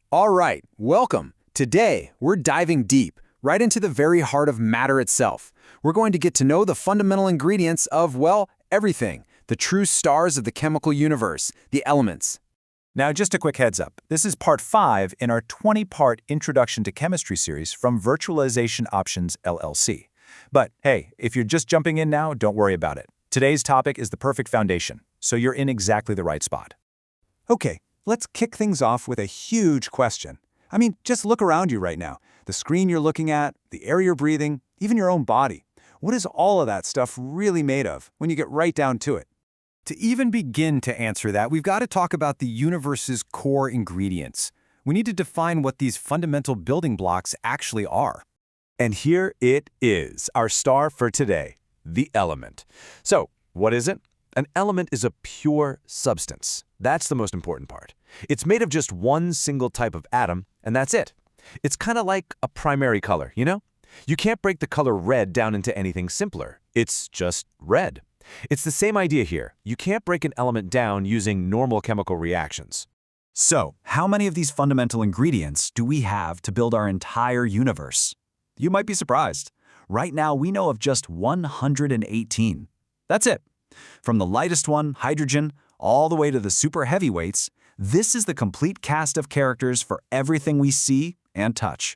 All right, welcome. Today, we're diving deep, right into the very heart of matter itself. We're going to get to know the fundamental ingredients of, well, everything, the true stars of the chemical universe, the elements. Now, just a quick heads up. This is part 5 in our 20-part Introduction to Chemistry series from Virtualization Options LLC. But hey, if you're just jumping in now, don't worry about it. Today's topic is the perfect foundation, so you're in exactly the right spot. Okay, let's kick things off with a huge question. I mean, just look around you right now. The screen you're looking at, the air you're breathing, even your own body. What is all of that stuff really made of when you get right down to it? To even begin to answer that, we've got to talk about the universe's core ingredients. We need to define what these fundamental building blocks actually are. And here it is, our star for today, the element. So, what is it? An element is a pure substance. That's the most important part. It's made of just one single type of atom, and that's it. It's kind of like a primary color, you know? You can't break the color red down into anything simpler. It's just red. It's the same idea here. You can't break an element down using normal chemical reactions. So, how many of these fundamental ingredients do we have to build our entire universe? You might be surprised. Right now, we know of just 118. That's it. From the lightest one, hydrogen, all the way to the super heavyweights, this is the complete cast of characters for everything we see and touch.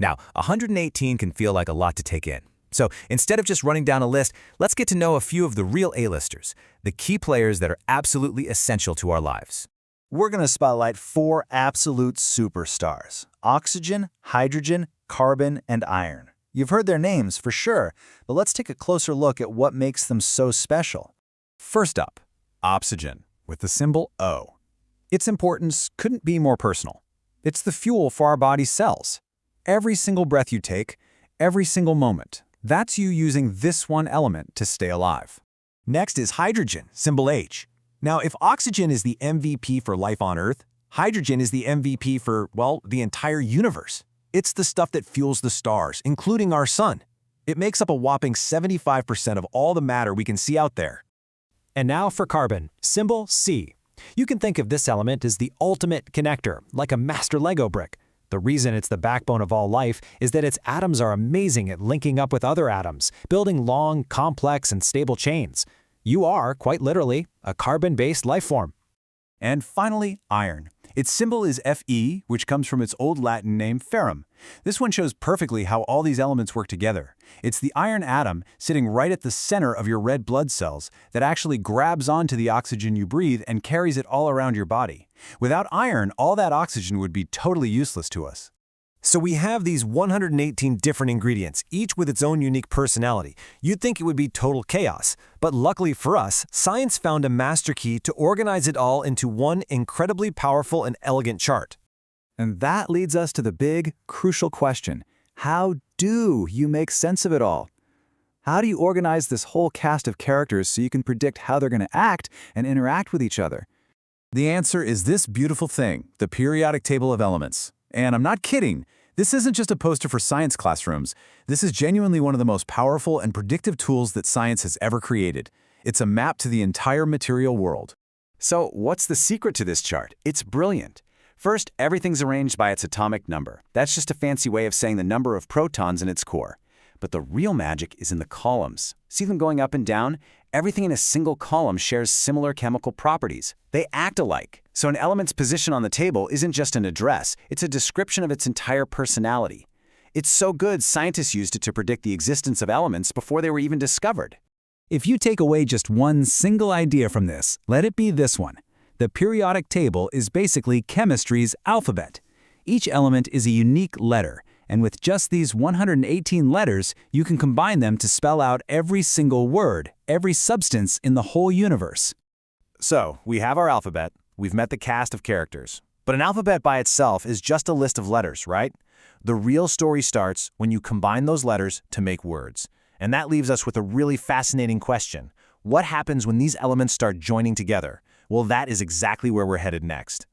Now, 118 can feel like a lot to take in. So instead of just running down a list, let's get to know a few of the real A-listers, the key players that are absolutely essential to our lives. We're going to spotlight 4 absolute superstars: oxygen, hydrogen, carbon, and iron. You've heard their names for sure, but let's take a closer look at what makes them so special. First up, oxygen, with the symbol O. Its importance couldn't be more personal. It's the fuel for our body's cells. Every single breath you take, every single moment, that's you using this one element to stay alive. Next is hydrogen, symbol H. Now, if oxygen is the MVP for life on Earth, hydrogen is the MVP for, well, the entire universe. It's the stuff that fuels the stars, including our sun. It makes up a whopping 75% of all the matter we can see out there. And now for carbon, symbol C. You can think of this element as the ultimate connector, like a master Lego brick. The reason it's the backbone of all life is that its atoms are amazing at linking up with other atoms, building long, complex, and stable chains. You are, quite literally, a carbon-based life form. And finally, iron. Its symbol is Fe, which comes from its old Latin name ferrum. This one shows perfectly how all these elements work together. It's the iron atom sitting right at the center of your red blood cells that actually grabs onto the oxygen you breathe and carries it all around your body. Without iron, all that oxygen would be totally useless to us. So we have these 118 different ingredients, each with its own unique personality. You'd think it would be total chaos, but luckily for us, science found a master key to organize it all into one incredibly powerful and elegant chart. And that leads us to the big, crucial question. How do you make sense of it all? How do you organize this whole cast of characters so you can predict how they're going to act and interact with each other? The answer is this beautiful thing, the periodic table of elements. And I'm not kidding. This isn't just a poster for science classrooms. This is genuinely one of the most powerful and predictive tools that science has ever created. It's a map to the entire material world. So what's the secret to this chart? It's brilliant. First, everything's arranged by its atomic number. That's just a fancy way of saying the number of protons in its core. But the real magic is in the columns. See them going up and down? Everything in a single column shares similar chemical properties. They act alike. So an element's position on the table isn't just an address, it's a description of its entire personality. It's so good, scientists used it to predict the existence of elements before they were even discovered. If you take away just one single idea from this, let it be this one. The periodic table is basically chemistry's alphabet. Each element is a unique letter, and with just these 118 letters, you can combine them to spell out every single word, every substance in the whole universe. So, we have our alphabet, we've met the cast of characters. But an alphabet by itself is just a list of letters, right? The real story starts when you combine those letters to make words. And that leaves us with a really fascinating question. What happens when these elements start joining together? Well, that is exactly where we're headed next.